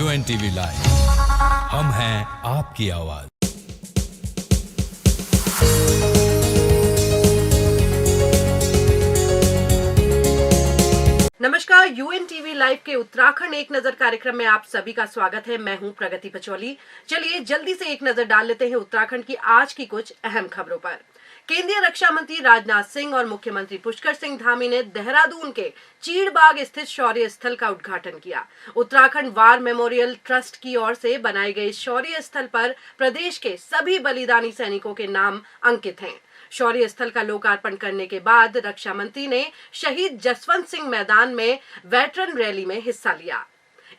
UNTV live, हम हैं आपकी आवाज। नमस्कार, UNTV लाइव के उत्तराखंड एक नजर कार्यक्रम में आप सभी का स्वागत है। मैं हूं प्रगति पचौली। चलिए जल्दी से एक नजर डाल लेते हैं उत्तराखंड की आज की कुछ अहम खबरों पर। केंद्रीय रक्षा मंत्री राजनाथ सिंह और मुख्यमंत्री पुष्कर सिंह धामी ने देहरादून के चीड़बाग स्थित शौर्य स्थल का उद्घाटन किया। उत्तराखंड वार मेमोरियल ट्रस्ट की ओर से बनाए गए शौर्य स्थल पर प्रदेश के सभी बलिदानी सैनिकों के नाम अंकित हैं। शौर्य स्थल का लोकार्पण करने के बाद रक्षा मंत्री ने शहीद जसवंत सिंह मैदान में वेटरन रैली में हिस्सा लिया।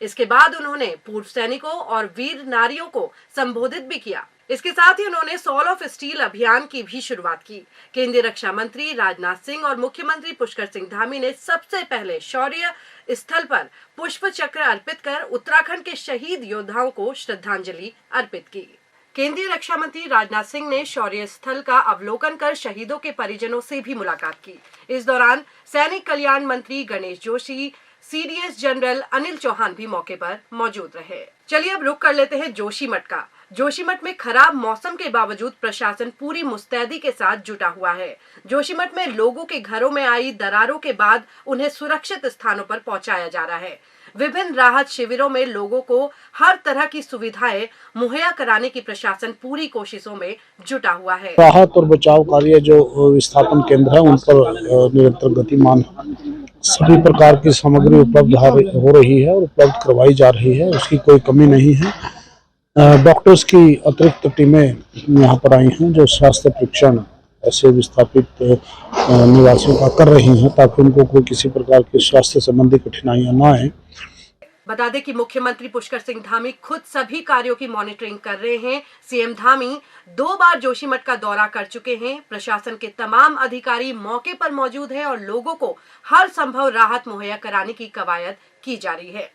इसके बाद उन्होंने पूर्व सैनिकों और वीर नारियों को संबोधित भी किया। इसके साथ ही उन्होंने सॉल ऑफ स्टील अभियान की भी शुरुआत की। केंद्रीय रक्षा मंत्री राजनाथ सिंह और मुख्यमंत्री पुष्कर सिंह धामी ने सबसे पहले शौर्य स्थल पर पुष्प चक्र अर्पित कर उत्तराखंड के शहीद योद्धाओं को श्रद्धांजलि अर्पित की। केंद्रीय रक्षा मंत्री राजनाथ सिंह ने शौर्य स्थल का अवलोकन कर शहीदों के परिजनों से भी मुलाकात की। इस दौरान सैनिक कल्याण मंत्री गणेश जोशी, CDS जनरल अनिल चौहान भी मौके पर मौजूद रहे। चलिए अब रुक कर लेते हैं जोशीमठ का। जोशीमठ में खराब मौसम के बावजूद प्रशासन पूरी मुस्तैदी के साथ जुटा हुआ है। जोशीमठ में लोगों के घरों में आई दरारों के बाद उन्हें सुरक्षित स्थानों पर पहुंचाया जा रहा है। विभिन्न राहत शिविरों में लोगों को हर तरह की सुविधाएं मुहैया कराने की प्रशासन पूरी कोशिशों में जुटा हुआ है। राहत और बचाव कार्य जो विस्थापन केंद्र है उन पर निरंतर गतिमान सभी प्रकार की सामग्री उपलब्ध हो रही है और उपलब्ध करवाई जा रही है, उसकी कोई कमी नहीं है। डॉक्टर्स की अतिरिक्त टीमें यहाँ पर आई हैं जो स्वास्थ्य परीक्षण ऐसे विस्थापित निवासियों का कर रही हैं ताकि उनको कोई किसी प्रकार की स्वास्थ्य संबंधी कठिनाइयां न आए। बता दें कि मुख्यमंत्री पुष्कर सिंह धामी खुद सभी कार्यों की मॉनिटरिंग कर रहे हैं। CM धामी 2 बार जोशीमठ का दौरा कर चुके हैं। प्रशासन के तमाम अधिकारी मौके पर मौजूद हैं और लोगों को हर संभव राहत मुहैया कराने की कवायद की जा रही है।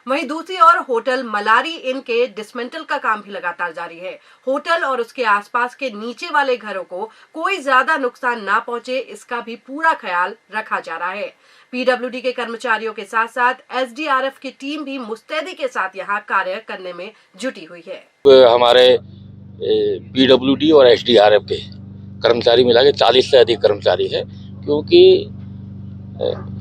वहीं दूसरी ओर होटल मलारी इन के डिसमेंटल का काम भी लगातार जारी है। होटल और उसके आसपास के नीचे वाले घरों को कोई ज्यादा नुकसान ना पहुंचे, इसका भी पूरा ख्याल रखा जा रहा है। PWD के कर्मचारियों के साथ साथ SDRF की टीम भी मुस्तैदी के साथ यहाँ कार्य करने में जुटी हुई है। हमारे PWD और SDRF के कर्मचारी मिला के 40 से अधिक कर्मचारी है, क्योंकि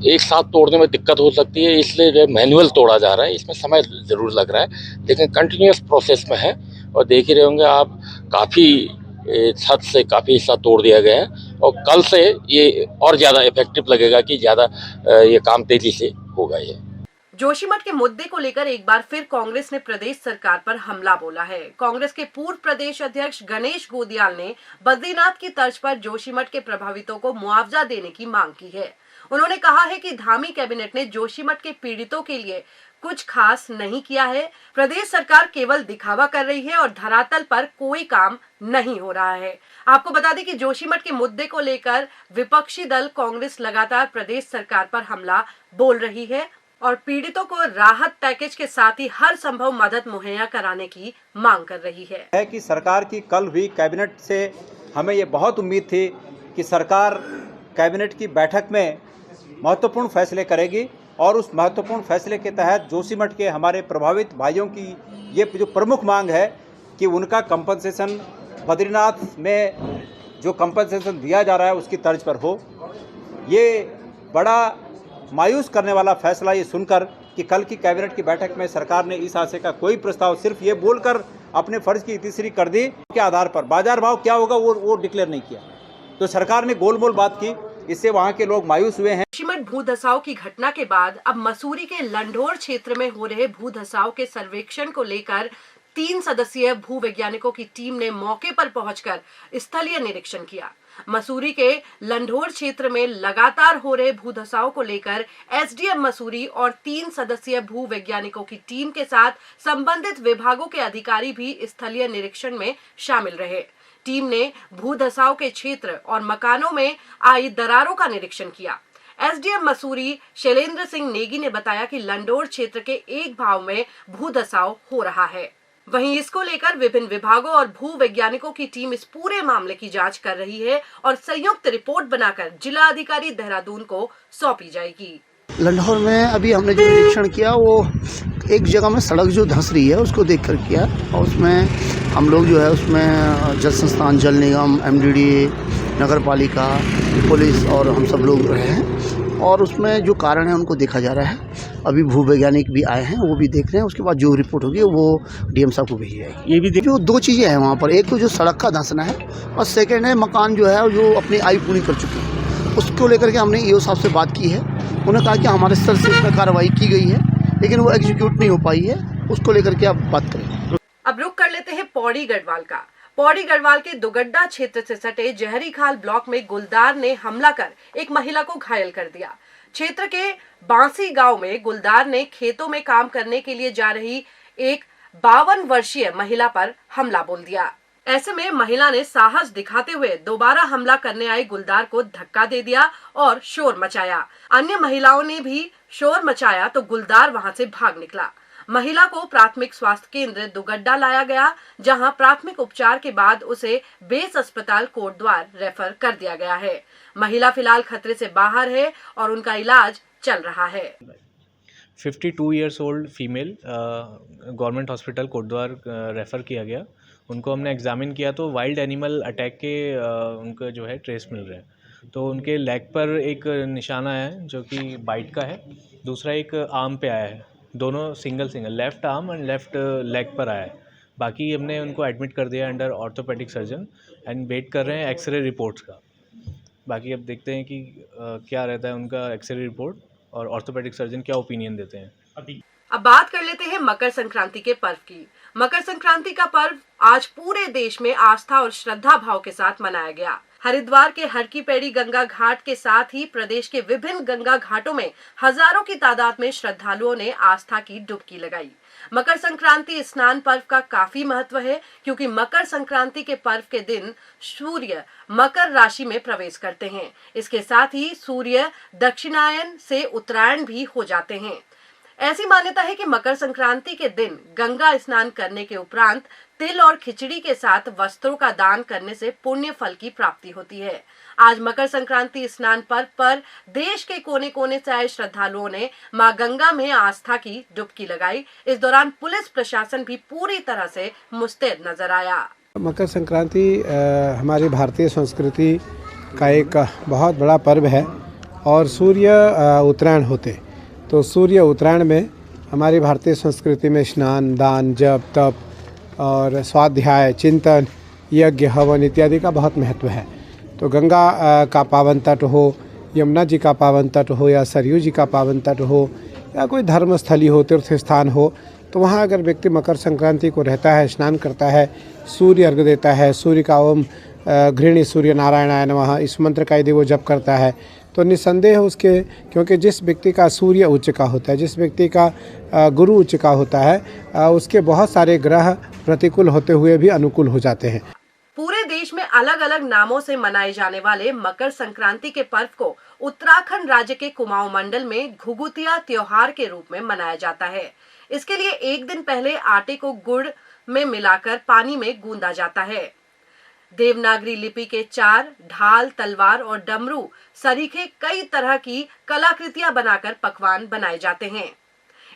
एक साथ तोड़ने में दिक्कत हो सकती है, इसलिए जो मैनुअल तोड़ा जा रहा है। इसमें समय ज़रूर लग रहा है, लेकिन कंटिन्यूस प्रोसेस में है। और देख ही रहे होंगे आप, काफ़ी छत से काफ़ी हिस्सा तोड़ दिया गया है और कल से ये और ज़्यादा इफेक्टिव लगेगा कि ज़्यादा ये काम तेज़ी से होगा। ये जोशीमठ के मुद्दे को लेकर एक बार फिर कांग्रेस ने प्रदेश सरकार पर हमला बोला है। कांग्रेस के पूर्व प्रदेश अध्यक्ष गणेश गोदियाल ने बद्रीनाथ की तर्ज पर जोशीमठ के प्रभावितों को मुआवजा देने की मांग की है। उन्होंने कहा है कि धामी कैबिनेट ने जोशीमठ के पीड़ितों के लिए कुछ खास नहीं किया है। प्रदेश सरकार केवल दिखावा कर रही है और धरातल पर कोई काम नहीं हो रहा है। आपको बता दें कि जोशीमठ के मुद्दे को लेकर विपक्षी दल कांग्रेस लगातार प्रदेश सरकार पर हमला बोल रही है और पीड़ितों को राहत पैकेज के साथ ही हर संभव मदद मुहैया कराने की मांग कर रही है। कि सरकार की कल हुई कैबिनेट से हमें ये बहुत उम्मीद थी कि सरकार कैबिनेट की बैठक में महत्वपूर्ण फैसले करेगी और उस महत्वपूर्ण फैसले के तहत जोशीमठ के हमारे प्रभावित भाइयों की ये जो प्रमुख मांग है कि उनका कंपनसेशन बद्रीनाथ में जो कंपनसेशन दिया जा रहा है उसकी तर्ज पर हो। ये बड़ा मायूस करने वाला फैसला ये सुनकर कि कल की कैबिनेट की बैठक में सरकार ने इस आशय का कोई प्रस्ताव सिर्फ ये बोलकर अपने फर्ज की इतिश्री कर दी के आधार पर बाजार भाव क्या होगा वो डिक्लेयर नहीं किया। तो सरकार ने गोलमोल बात की, इससे वहाँ के लोग मायूस हुए हैं। जोशीमठ भू धसाव की घटना के बाद अब मसूरी के लंढोर क्षेत्र में हो रहे भू धसाव के सर्वेक्षण को लेकर 3 सदस्यीय भू वैज्ञानिकों की टीम ने मौके पर पहुंचकर स्थलीय निरीक्षण किया। मसूरी के लंढोर क्षेत्र में लगातार हो रहे भू धसाव को लेकर SDM मसूरी और 3 सदस्यीय भू वैज्ञानिकों की टीम के साथ संबंधित विभागों के अधिकारी भी स्थलीय निरीक्षण में शामिल रहे। टीम ने भू धसाव के क्षेत्र और मकानों में आई दरारों का निरीक्षण किया। SDM मसूरी शैलेंद्र सिंह नेगी ने बताया कि लंढोर क्षेत्र के एक भाव में भू धसाव हो रहा है। वहीं इसको लेकर विभिन्न विभागों और भू वैज्ञानिकों की टीम इस पूरे मामले की जांच कर रही है और संयुक्त रिपोर्ट बनाकर जिला अधिकारी देहरादून को सौंपी जाएगी। लंढौर में अभी हमने जो निरीक्षण किया वो एक जगह में सड़क जो धंस रही है उसको देख कर किया, और उसमें हम लोग जो है उसमें जल संस्थान, जल निगम, MDDA, नगर पालिका, पुलिस और हम सब लोग रहे हैं, और उसमें जो कारण है उनको देखा जा रहा है। अभी भूवैज्ञानिक भी आए हैं, वो भी देख रहे हैं। उसके बाद जो रिपोर्ट होगी वो DM साहब को भेजी जाएगी। ये भी जो दो चीज़ें हैं वहाँ पर, एक तो जो सड़क का धंसना है और सेकेंड है मकान जो है जो अपनी आयु पूरी कर चुके हैं, उसको लेकर के हमने EO साहब से बात की है। उन्होंने कहा कि हमारे स्तर से इसमें कार्रवाई की गई है लेकिन वो एग्जीक्यूट नहीं हो पाई है, उसको लेकर के आप बात करें। अब रुक कर लेते हैं पौड़ी गढ़वाल का। पौड़ी गढ़वाल के दुगड्डा क्षेत्र से सटे जहरी खाल ब्लॉक में गुलदार ने हमला कर एक महिला को घायल कर दिया। क्षेत्र के बांसी गांव में गुलदार ने खेतों में काम करने के लिए जा रही एक 52 वर्षीय महिला पर हमला बोल दिया। ऐसे में महिला ने साहस दिखाते हुए दोबारा हमला करने आए गुलदार को धक्का दे दिया और शोर मचाया। अन्य महिलाओं ने भी शोर मचाया तो गुलदार वहां से भाग निकला। महिला को प्राथमिक स्वास्थ्य केंद्र दुगड्डा लाया गया, जहां प्राथमिक उपचार के बाद उसे बेस अस्पताल कोटद्वार रेफर कर दिया गया है। महिला फिलहाल खतरे से बाहर है और उनका इलाज चल रहा है। 52 years old female government hospital Kotdwar refer किया गया। उनको हमने एग्जामिन किया तो वाइल्ड एनिमल अटैक के उनका जो है ट्रेस मिल रहे हैं। तो उनके लेग पर एक निशाना है जो कि बाइट का है, दूसरा एक आर्म पे आया है, दोनों single left arm and left leg पर आया है। बाकी हमने उनको एडमिट कर दिया under orthopaedic surgeon and wait कर रहे हैं एक्सरे रिपोर्ट्स का। बाकी अब देखते हैं कि क्या रहता है उनका एक्सरे रिपोर्ट और ऑर्थोपेडिक सर्जन क्या ओपिनियन देते हैं। अब बात कर लेते हैं मकर संक्रांति के पर्व की। मकर संक्रांति का पर्व आज पूरे देश में आस्था और श्रद्धा भाव के साथ मनाया गया। हरिद्वार के हर की पैड़ी गंगा घाट के साथ ही प्रदेश के विभिन्न गंगा घाटों में हजारों की तादाद में श्रद्धालुओं ने आस्था की डुबकी लगाई। मकर संक्रांति स्नान पर्व का काफी महत्व है क्योंकि मकर संक्रांति के पर्व के दिन सूर्य मकर राशि में प्रवेश करते हैं। इसके साथ ही सूर्य दक्षिणायन से उत्तरायण भी हो जाते हैं। ऐसी मान्यता है कि मकर संक्रांति के दिन गंगा स्नान करने के उपरांत तिल और खिचड़ी के साथ वस्त्रों का दान करने से पुण्य फल की प्राप्ति होती है। आज मकर संक्रांति स्नान पर्व पर देश के कोने कोने से आए श्रद्धालुओं ने मां गंगा में आस्था की डुबकी लगाई। इस दौरान पुलिस प्रशासन भी पूरी तरह से मुस्तैद नजर आया। मकर संक्रांति हमारी भारतीय संस्कृति का एक बहुत बड़ा पर्व है और सूर्य उत्तरायण होते, तो सूर्य उत्तरायण में हमारी भारतीय संस्कृति में स्नान, दान, जप, तप और स्वाध्याय, चिंतन, यज्ञ, हवन इत्यादि का बहुत महत्व है। तो गंगा का पावन तट हो, यमुना जी का पावन तट हो या सरयू जी का पावन तट हो या कोई धर्मस्थली हो, तीर्थ स्थान हो, तो वहाँ अगर व्यक्ति मकर संक्रांति को रहता है, स्नान करता है, सूर्य अर्घ्य देता है, सूर्य का ओम घृणी सूर्य नारायणाय नमः इस मंत्र का यदि वो जप करता है तो निसंदेह उसके, क्योंकि जिस व्यक्ति का सूर्य उच्च का होता है, जिस व्यक्ति का गुरु उच्च का होता है, उसके बहुत सारे ग्रह प्रतिकूल होते हुए भी अनुकूल हो जाते हैं। पूरे देश में अलग अलग नामों से मनाए जाने वाले मकर संक्रांति के पर्व को उत्तराखंड राज्य के कुमाऊं मंडल में घुघुतिया त्योहार के रूप में मनाया जाता है। इसके लिए एक दिन पहले आटे को गुड़ में मिलाकर पानी में गूंदा जाता है। देवनागरी लिपि के चार, ढाल, तलवार और डमरू सरीखे कई तरह की कलाकृतियां बनाकर पकवान बनाए जाते हैं।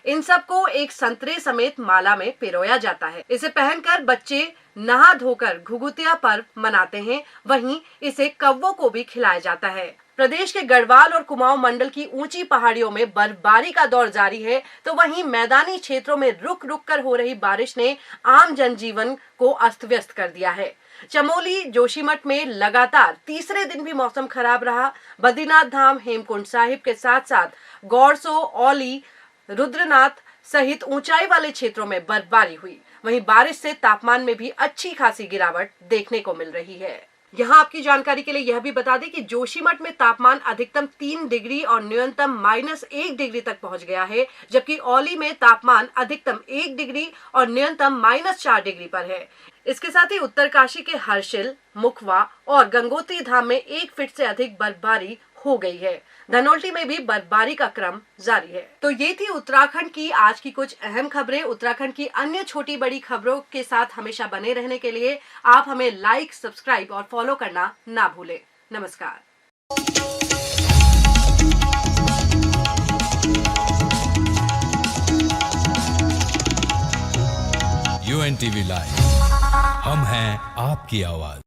इन सबको एक संतरे समेत माला में पिरोया जाता है। इसे पहनकर बच्चे नहा धोकर घुघुतिया पर्व मनाते हैं। वहीं इसे कौवों को भी खिलाया जाता है। प्रदेश के गढ़वाल और कुमाऊं मंडल की ऊंची पहाड़ियों में बर्फबारी का दौर जारी है, तो वहीं मैदानी क्षेत्रों में रुक रुक कर हो रही बारिश ने आम जनजीवन को अस्त व्यस्त कर दिया है। चमोली, जोशीमठ में लगातार तीसरे दिन भी मौसम खराब रहा। बद्रीनाथ धाम, हेमकुंड साहिब के साथ साथ गौरसो, औली, रुद्रनाथ सहित ऊंचाई वाले क्षेत्रों में बर्फबारी हुई। वहीं बारिश से तापमान में भी अच्छी खासी गिरावट देखने को मिल रही है। यहाँ आपकी जानकारी के लिए यह भी बता दें कि जोशीमठ में तापमान अधिकतम 3 डिग्री और न्यूनतम -1 डिग्री तक पहुंच गया है, जबकि औली में तापमान अधिकतम 1 डिग्री और न्यूनतम -4 डिग्री पर है। इसके साथ ही उत्तरकाशी के हर्षिल, मुखवा और गंगोत्री धाम में 1 फीट से अधिक बर्फबारी हो गई है। धनौल्टी में भी बर्फबारी का क्रम जारी है। तो ये थी उत्तराखंड की आज की कुछ अहम खबरें। उत्तराखंड की अन्य छोटी बड़ी खबरों के साथ हमेशा बने रहने के लिए आप हमें लाइक, सब्सक्राइब और फॉलो करना ना भूलें। नमस्कार। UNTV लाइव, हम हैं आपकी आवाज।